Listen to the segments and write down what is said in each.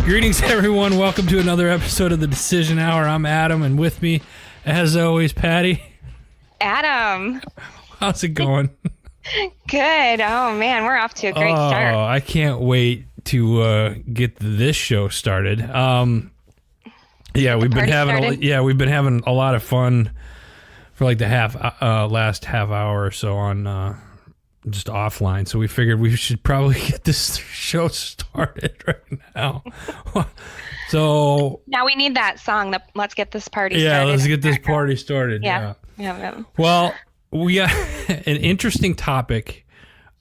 Greetings, everyone. Welcome to another episode of the Decision Hour. I'm Adam, and with me, as always, Patty. Adam. How's it going? Good. Oh, man, we're off to a great start. Oh, I can't wait to get this show started. We've been having a lot of fun for like the last half hour or so on just offline. So we figured we should probably get this show started right now. So now we need that song. Let's get this party started. Yeah, let's get this party started. Yeah. Well, we got an interesting topic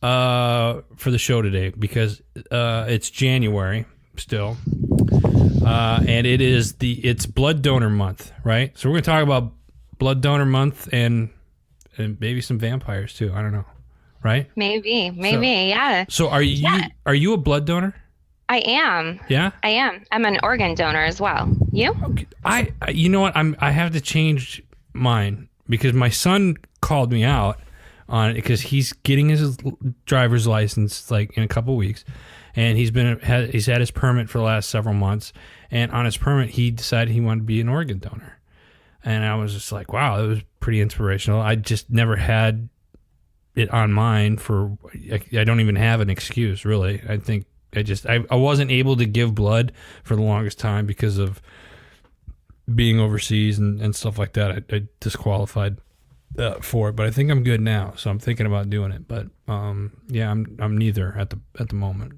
for the show today because it's January still, and it's Blood Donor Month, right? So we're gonna talk about Blood Donor Month and maybe some vampires too. I don't know, right? Maybe, yeah. So are you a blood donor? I am. Yeah, I am. I'm an organ donor as well. You? Okay. You know what? I have to change mine because my son called me out on it because he's getting his driver's license like in a couple weeks, and he's had his permit for the last several months, and on his permit he decided he wanted to be an organ donor, and I was just like, wow, it was pretty inspirational. I just never had it on mine I don't even have an excuse really. I think I wasn't able to give blood for the longest time because of being overseas and stuff like that. I disqualified for it, but I think I'm good now, so I'm thinking about doing it. But I'm neither at the moment.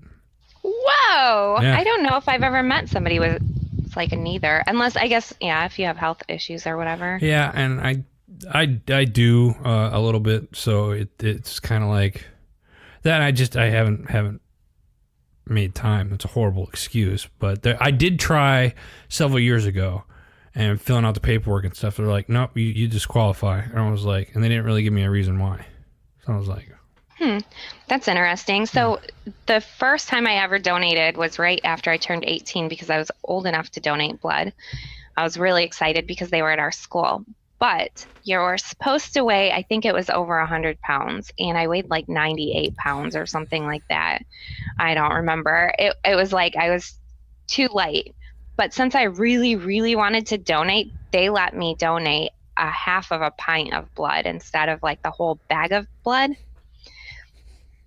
Whoa! Yeah. I don't know if I've ever met somebody with it's like a neither, unless I guess if you have health issues or whatever. Yeah, and I do a little bit, so it's kind of like that. I haven't made time. It's a horrible excuse, but I did try several years ago. And filling out the paperwork and stuff, they're like, nope, you disqualify. And I was like, and they didn't really give me a reason why. So I was like, that's interesting. So the first time I ever donated was right after I turned 18 because I was old enough to donate blood. I was really excited because they were at our school. But you're supposed to weigh, I think it was over 100 pounds, and I weighed like 98 pounds or something like that. I don't remember. It was like I was too light. But since I really, really wanted to donate, they let me donate a half of a pint of blood instead of like the whole bag of blood.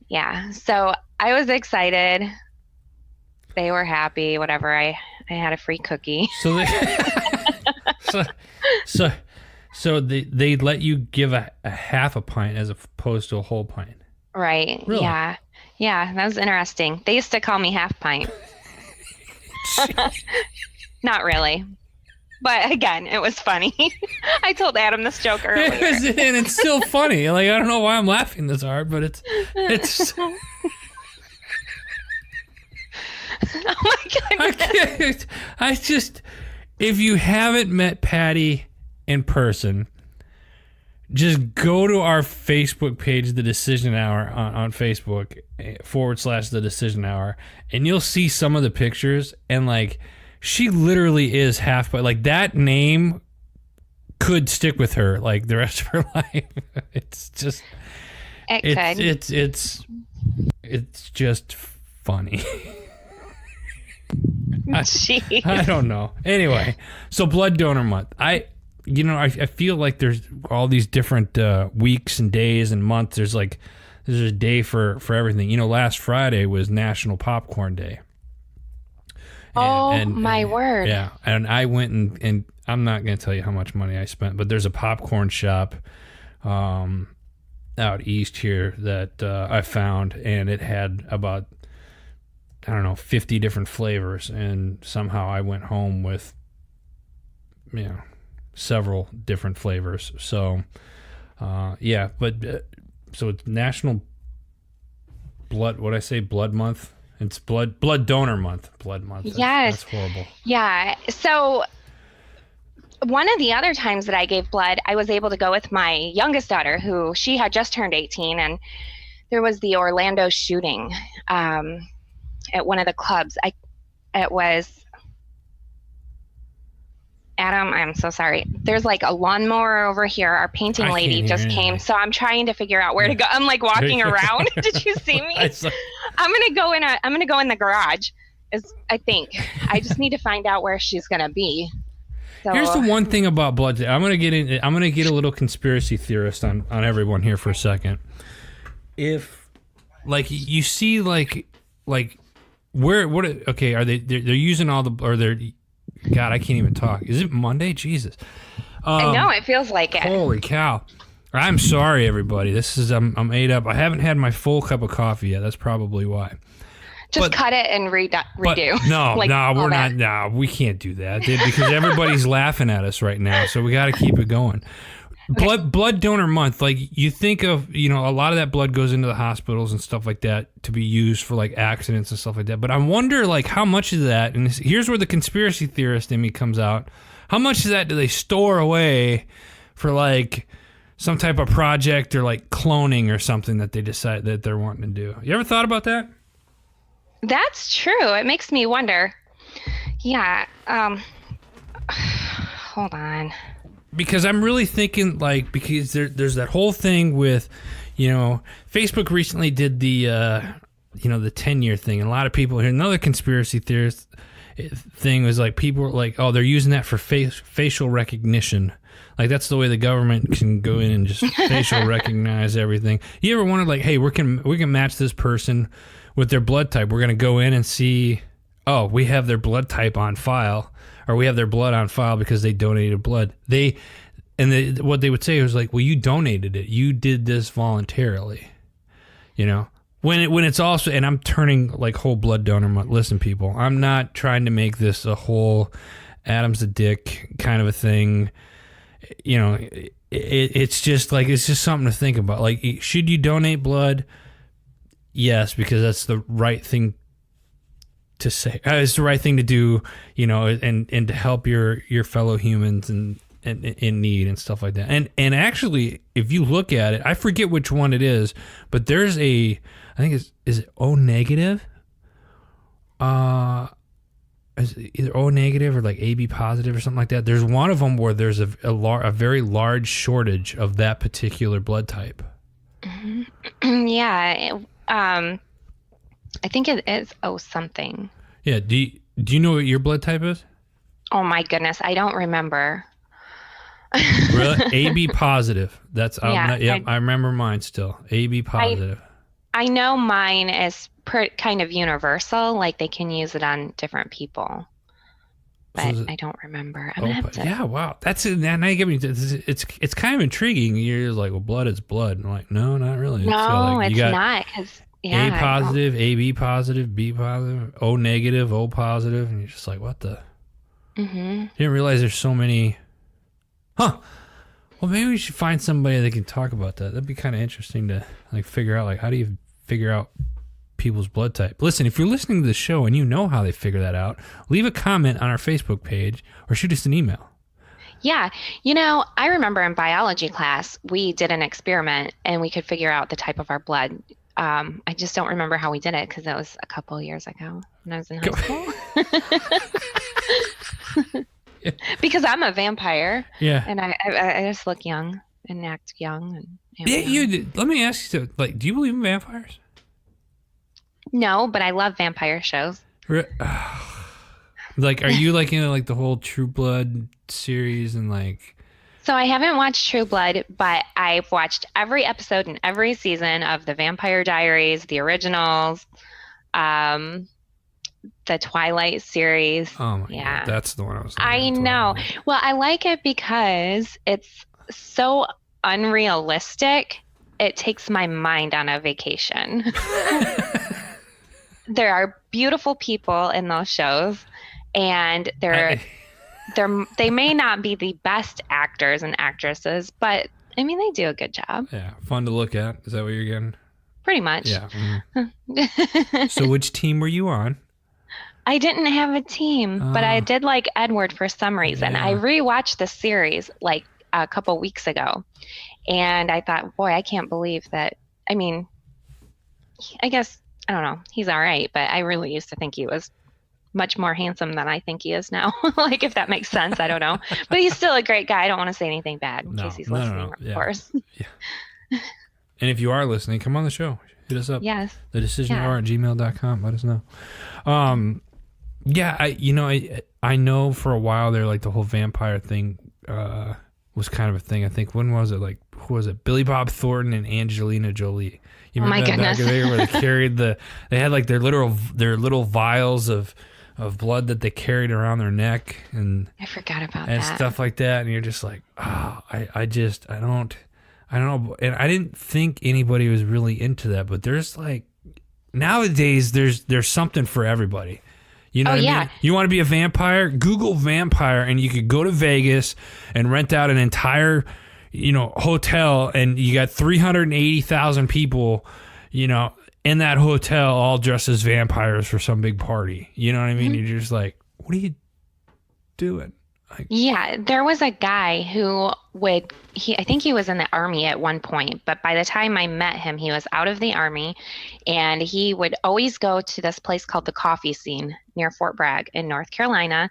Yeah, so I was excited. They were happy, whatever. I had a free cookie. So they let you give a half a pint as opposed to a whole pint. Right. Really? Yeah, that was interesting. They used to call me half pint. Not really, but again, it was funny. I told Adam this joke earlier, and it's still funny. Like, I don't know why I'm laughing this hard, but it's. Oh my goodness! I just, if you haven't met Patty in person, just go to our Facebook page, The Decision Hour, on Facebook / The Decision Hour, and you'll see some of the pictures, and like, she literally is half, but like that name could stick with her like the rest of her life. It's just, it's just funny. I don't know. Anyway, so Blood Donor Month. I feel like there's all these different weeks and days and months. There's a day for everything. Last Friday was National Popcorn Day. My word. Yeah, and I went and I'm not going to tell you how much money I spent, but there's a popcorn shop out east here that I found, and it had about, 50 different flavors, and somehow I went home with, several different flavors. So, so it's National Blood Month. It's Blood Donor Month. Blood Month. Yes. That's horrible. Yeah. So one of the other times that I gave blood, I was able to go with my youngest daughter, who she had just turned 18, and there was the Orlando shooting at one of the clubs. It was Adam, I'm so sorry. There's like a lawnmower over here. Our painting lady just came, so I'm trying to figure out where to go. I'm like walking around. Did you see me? I'm gonna go in the garage. is, I think. I just need to find out where she's going to be. So, Here's the one thing about blood. I'm gonna get a little conspiracy theorist on everyone here for a second. If like you see like where what okay are they're using all the or they're God I can't even talk. Is it Monday? Jesus. I know it feels like it. Holy cow! I'm sorry, everybody. This is I'm ate up. I haven't had my full cup of coffee yet. That's probably why. Just cut it and redo. No, like we're not. No, we can't do that because everybody's laughing at us right now. So we got to keep it going. Okay. Blood donor month. Like you think of, a lot of that blood goes into the hospitals and stuff like that to be used for like accidents and stuff like that. But I wonder like how much of that, and here's where the conspiracy theorist in me comes out. How much of that do they store away for like some type of project or like cloning or something that they decide that they're wanting to do? You ever thought about that? That's true. It makes me wonder. Yeah. Hold on. Because I'm really thinking because there's that whole thing with, Facebook recently did the, the 10-year thing. And a lot of people here, another conspiracy theorist thing was like people were like, oh, they're using that for facial recognition. Like that's the way the government can go in and just facial recognize everything. You ever wondered like, hey, we can match this person with their blood type. We're going to go in and see, oh, we have their blood type on file, or we have their blood on file because they donated blood. What they would say was like, well, you donated it. You did this voluntarily. When it's also, and I'm turning like whole blood donor month. Listen, people, I'm not trying to make this a whole Adam's a dick kind of a thing. It's just something to think about. Like, should you donate blood? Yes, because that's the right thing to say. It's the right thing to do, and to help your fellow humans and in need and stuff like that. And actually, if you look at it, I forget which one it is, but there's I think is it O negative? Is it either O negative or like AB positive or something like that. There's one of them where there's a very large shortage of that particular blood type. Yeah. I think it is O something. Yeah. Do you know what your blood type is? Oh my goodness, I don't remember. Really? AB positive. That's I remember mine still. AB positive. I know mine is kind of universal, like they can use it on different people. But I don't remember. I'm gonna have to. Yeah, wow. That's it. Now you get me. It's kind of intriguing. You're just like, well, blood is blood. And I'm like, no, not really. No, it's not. Because A positive, AB positive, B positive, O negative, O positive, and you're just like, what the? Mm-hmm. You didn't realize there's so many. Huh. Well, maybe we should find somebody that can talk about that. That'd be kind of interesting to like figure out. Like, how do you figure out people's blood type? Listen, if you're listening to the show and you know how they figure that out, leave a comment on our Facebook page or shoot us an email. Yeah. I remember in biology class, we did an experiment and we could figure out the type of our blood. I just don't remember how we did it because that was a couple of years ago when I was in high school. Yeah. Because I'm a vampire. Yeah. And I just look young and act young. And let me ask you, like, do you believe in vampires? No, but I love vampire shows. Like, are you like into like the whole True Blood series and like? So I haven't watched True Blood, but I've watched every episode and every season of the Vampire Diaries, the originals, the Twilight series. Oh my God, that's the one I was. I know. Well, I like it because it's so unrealistic. It takes my mind on a vacation. There are beautiful people in those shows, and they may not be the best actors and actresses, but I mean, they do a good job. Yeah, fun to look at. Is that what you're getting? Pretty much. Yeah. Mm-hmm. So which team were you on? I didn't have a team, but I did like Edward for some reason. Yeah. I rewatched the series like a couple weeks ago, and I thought, boy, I can't believe that. I mean, I guess, I don't know, he's all right, but I really used to think he was much more handsome than I think he is now. Like, if that makes sense, I don't know. But he's still a great guy. I don't want to say anything bad in case he's listening, of course. Yeah. And if you are listening, come on the show. Hit us up. Yes. TheDecisionHour@gmail.com. Let us know. Yeah, I know for a while there, like the whole vampire thing was kind of a thing. I think when was it? Like who was it? Billy Bob Thornton and Angelina Jolie. You Oh my remember that back goodness. in the day where they carried they had like their little vials of blood that they carried around their neck and I forgot about and that. stuff like that, and you're just like, oh, I don't know, and I didn't think anybody was really into that, but there's like nowadays there's something for everybody. You know Oh what I yeah. mean? You want to be a vampire? Google vampire, and you could go to Vegas and rent out an entire, hotel, and you got 380,000 people, in that hotel, all dressed as vampires for some big party. You know what I mean? You're just like, what are you doing? Like, Yeah, there was a guy who I think he was in the army at one point, but by the time I met him, he was out of the army, and he would always go to this place called the Coffee Scene near Fort Bragg in North Carolina,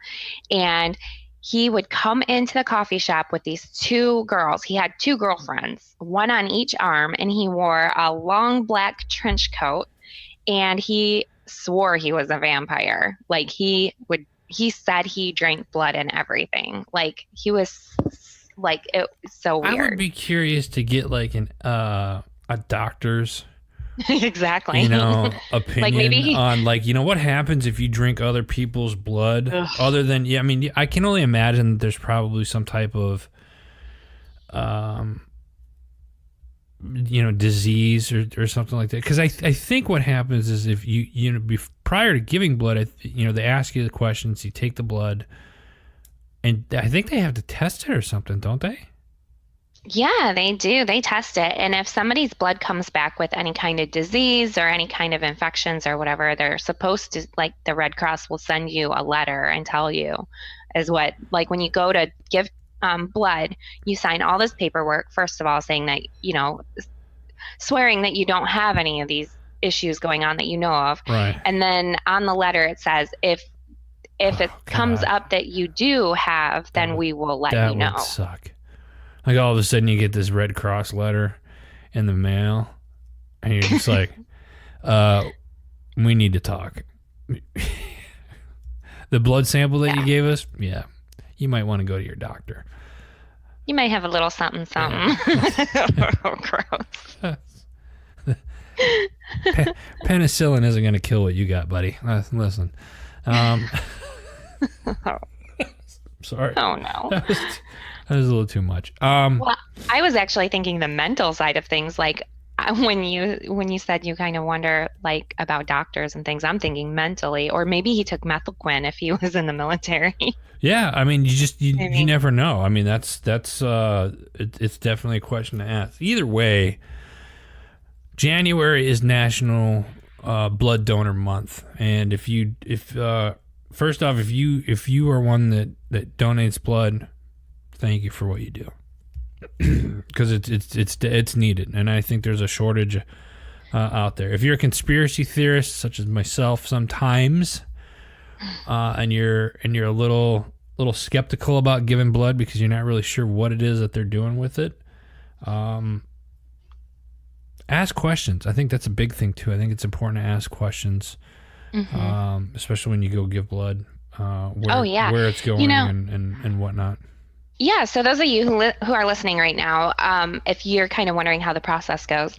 and he would come into the coffee shop with these two girls. He had two girlfriends, one on each arm, and he wore a long black trench coat, and he swore he was a vampire. Like he said he drank blood and everything. Like he was like, it was so I would weird. be curious to get like a doctor's Exactly. opinion maybe on like, what happens if you drink other people's blood. Ugh. Other than, I mean, I can only imagine that there's probably some type of disease or something like that, because I think what happens is if prior to giving blood, they ask you the questions, you take the blood, and I think they have to test it or something, don't they? Yeah, they do. They test it. And if somebody's blood comes back with any kind of disease or any kind of infections or whatever, they're supposed to, like, the Red Cross will send you a letter and tell you, like when you go to give blood, you sign all this paperwork, first of all, saying that, swearing that you don't have any of these issues going on that you know of. Right. And then on the letter, it says, if it comes God. up that you do have, then we will let That you know. would suck. Like all of a sudden you get this Red Cross letter in the mail, and you're just like, we need to talk. The blood sample that you gave us, yeah, you might want to go to your doctor. You might have a little something, something. Oh, gross. Penicillin isn't going to kill what you got, buddy. Listen. Sorry. Oh, no. That was a little too much. Well, I was actually thinking the mental side of things, like when you said you kind of wonder like about doctors and things, I'm thinking mentally, or maybe he took methylquin if he was in the military. Yeah, I mean, you Maybe. never know. I mean, it's definitely a question to ask. Either way, January is National Blood Donor Month, and if first off, if you are one that donates blood, thank you for what you do, because it's needed, and I think there's a shortage out there. If you're a conspiracy theorist such as myself, sometimes, and you're a little skeptical about giving blood because you're not really sure what it is that they're doing with it, ask questions. I think that's a big thing too. I think it's important to ask questions, especially when you go give blood. Where it's going and whatnot. Yeah, so those of you who are listening right now, if you're kind of wondering how the process goes,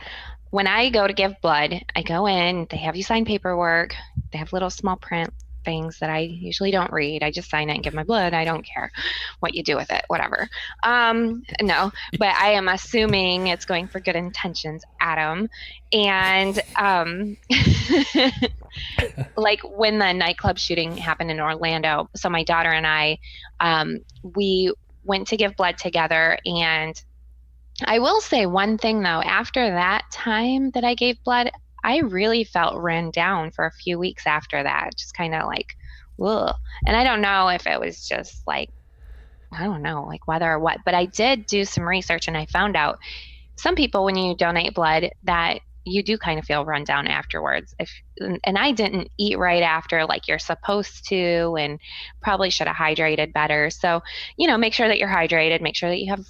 when I go to give blood, I go in, they have you sign paperwork, they have little small print things that I usually don't read. I just sign it and give my blood. I don't care what you do with it, whatever. No, but I am assuming it's going for good intentions, Adam. And like when the nightclub shooting happened in Orlando, so my daughter and I, we went to give blood together. And I will say one thing though, after that time that I gave blood, I really felt run down for a few weeks after that, just kind of like, ugh. And I don't know if it was just like, I don't know, like weather or what, but I did do some research and I found out some people, when you donate blood, that you do kind of feel run down afterwards. And I didn't eat right after like you're supposed to, and probably should have hydrated better. So, make sure that you're hydrated, make sure that you have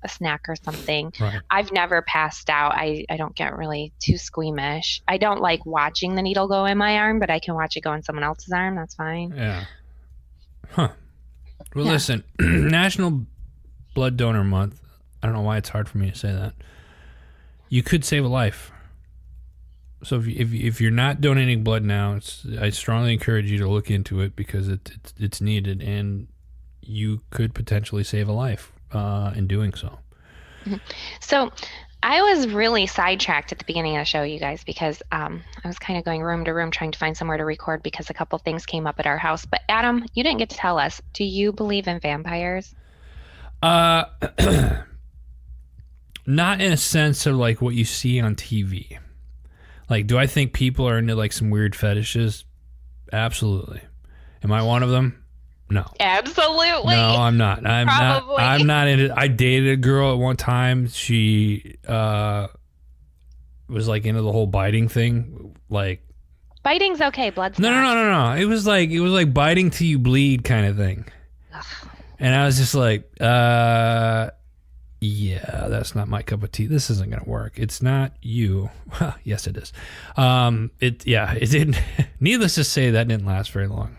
a snack or something. Right. I've never passed out. I don't get really too squeamish. I don't like watching the needle go in my arm, but I can watch it go in someone else's arm. That's fine. Yeah. Huh. Well, Yeah. listen, National Blood Donor Month. I don't know why it's hard for me to say that. You could save a life. So if you're not donating blood now, I strongly encourage you to look into it because it's needed, and you could potentially save a life in doing so. So I was really sidetracked at the beginning of the show, you guys, because I was kind of going room to room trying to find somewhere to record because a couple things came up at our house. But Adam, you didn't get to tell us, do you believe in vampires? Not in a sense of like what you see on TV. Like, do I think people are into like some weird fetishes? Absolutely. Am I one of them? No. Absolutely. No, I'm not. Probably. I'm not into. I dated a girl at one time. She was like into the whole biting thing. Like, Biting's okay. Blood's no. not. It was like biting till you bleed kind of thing. Ugh. And I was just like, yeah, that's not my cup of tea. This isn't gonna work. It's not you. Well, yes, it is. It didn't. Needless to say, that didn't last very long.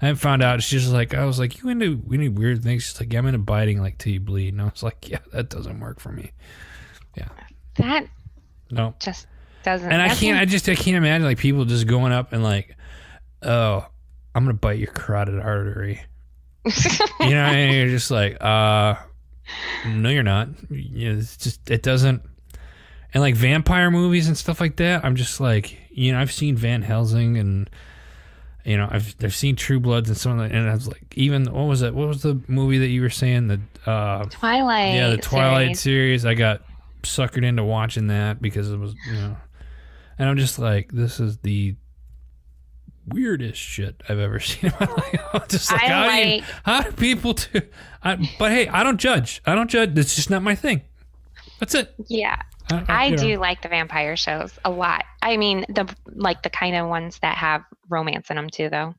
I found out. She's just like, I was like, you into weird things? She's like, yeah, I'm into biting like till you bleed. And I was like, yeah, that doesn't work for me. Yeah. That No. just doesn't. And I that's can't imagine like people just going up and like, oh, I'm gonna bite your carotid artery. You know, and you're just like, no, you're not. You know, it's just, it doesn't. And like vampire movies and stuff like that, I'm just like, you know, I've seen Van Helsing and, you know, I've seen True Bloods and some of that, and I was like, even what was it? What was the movie that you were saying? The Twilight. yeah, the Twilight series. I got suckered into watching that because it was, you know, and I'm just like, this is the weirdest shit I've ever seen in my life. I'm just like, how do people do? But hey, I don't judge. It's just not my thing. That's it. Yeah. I do like the vampire shows a lot. I mean, the kind of ones that have romance in them too, though.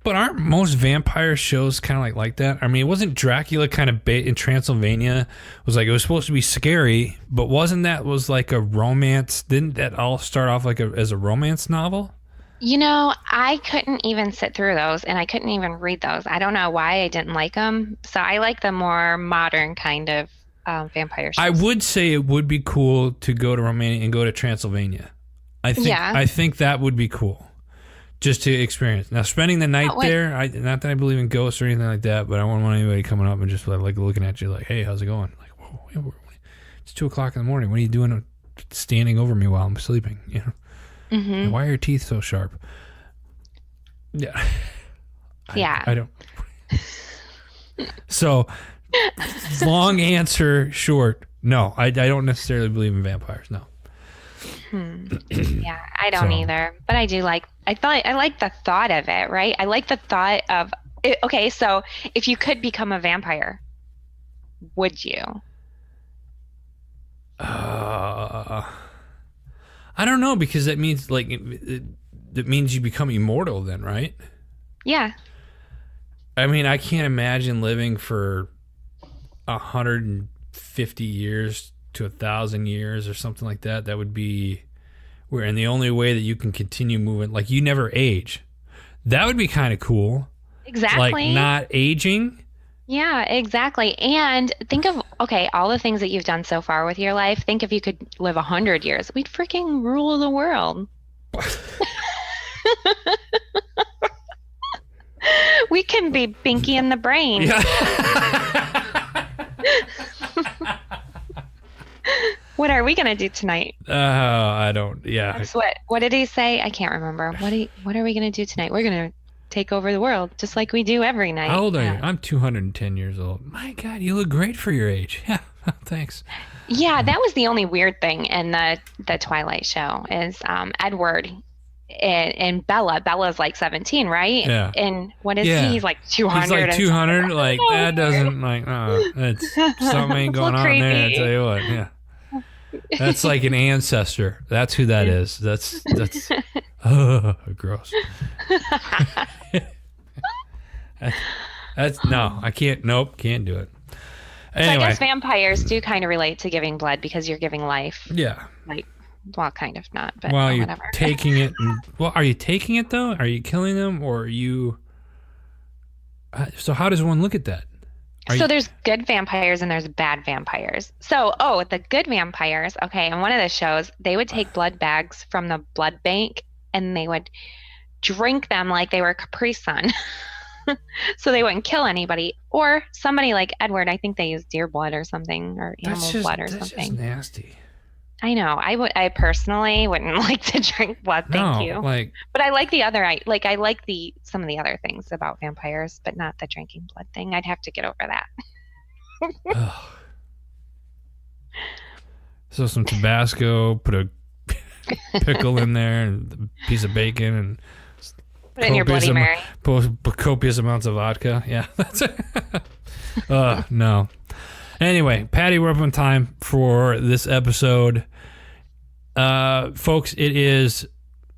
But aren't most vampire shows kind of like that? I mean, it wasn't Dracula kind of in Transylvania was like, it was supposed to be scary, but wasn't that was like a romance? Didn't that all start off like as a romance novel? You know, I couldn't even sit through those, and I couldn't even read those. I don't know why I didn't like them. So I like the more modern kind of vampire shows. I would say it would be cool to go to Romania and go to Transylvania. I think that would be cool, just to experience. Now, spending the night there, not that I believe in ghosts or anything like that, but I wouldn't want anybody coming up and just like looking at you like, hey, how's it going? Like, whoa, it's 2:00 in the morning. What are you doing standing over me while I'm sleeping? You know? Mm-hmm. And why are your teeth so sharp? Yeah. Yeah. I don't. So, long answer short, no, I don't necessarily believe in vampires, no. Yeah, I don't either. But I do like the thought of it, right? I like the thought of it. Okay, so if you could become a vampire, would you? I don't know, because that means like it means you become immortal then, right? Yeah. I mean, I can't imagine living for 150 years to 1,000 years or something like that. That would be and the only way that you can continue moving, like you never age. That would be kind of cool. Exactly. Like not aging. Yeah, exactly. And think of, okay, all the things that you've done so far with your life. Think if you could live 100 years, we'd freaking rule the world. We can be Pinky in the Brain. Yeah. What are we going to do tonight? I don't, yeah. That's what did he say? I can't remember. What are we going to do tonight? We're going to take over the world just like we do every night. How old are you? I'm 210 years old. My God, you look great for your age. Yeah, thanks. Yeah, that was the only weird thing in the Twilight show is Edward and Bella. Bella's like 17, right? Yeah. And what is he? He's like 200. He's like 200. Like that doesn't it's something ain't going on there. I tell you what. Yeah. That's like an ancestor. That's who that is. That's gross. That's no, I can't. Nope, can't do it. So I Anyway, guess vampires do kind of relate to giving blood because you're giving life. yeah. Like, well, kind of not, but Well, you're whatever. taking it. Well, are you taking it though? Are you killing them, or are you? So how does one look at that? So there's good vampires and there's bad vampires. So, the good vampires, okay, in one of the shows, they would take blood bags from the blood bank and they would drink them like they were Capri Sun. So they wouldn't kill anybody. Or somebody like Edward, I think they use deer blood or something, or animal blood or that's something. just nasty. I know. I personally wouldn't like to drink blood, thank you. Like, But I like some of the other things about vampires, but not the drinking blood thing. I'd have to get over that. ugh. So some Tabasco, put a pickle in there, and a piece of bacon, and Put it in your Bloody Mary. copious amounts of vodka. Yeah, that's it. No. Anyway, Patty, we're up on time for this episode. Folks, it is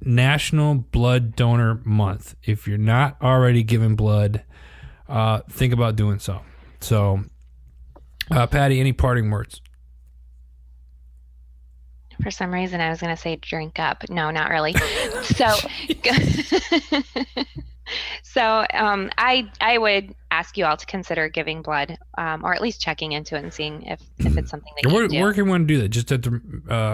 National Blood Donor Month. If you're not already giving blood, think about doing so. So, Patty, any parting words? For some reason, I was going to say drink up. No, not really. I would ask you all to consider giving blood, or at least checking into it and seeing if it's something that you do. Where can one do that? Just at the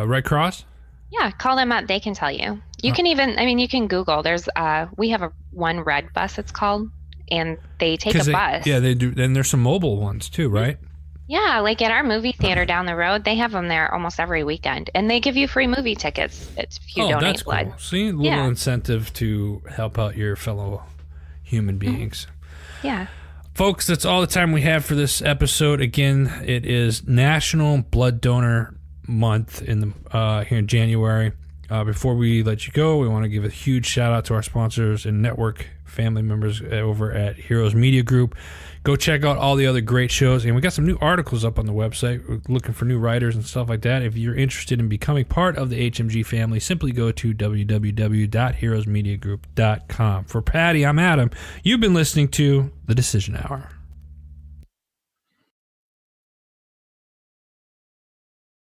Red Cross? Yeah, call them up. They can tell you. You can even, you can Google. There's, we have one red bus, it's called, and they take a bus. Yeah, they do. And there's some mobile ones too, right? Yeah, like at our movie theater down the road, they have them there almost every weekend, and they give you free movie tickets if you donate that's blood. Cool. See, a little incentive to help out your fellow human beings. Yeah. Folks, that's all the time we have for this episode. Again, it is National Blood Donor Month here in January. Before we let you go, we want to give a huge shout out to our sponsors and network family members over at Heroes Media Group. Go check out all the other great shows, and we got some new articles up on the website. We're looking for new writers and stuff like that. If you're interested in becoming part of the HMG family, simply go to www.heroesmediagroup.com. For Patty, I'm Adam. You've been listening to The Decision Hour.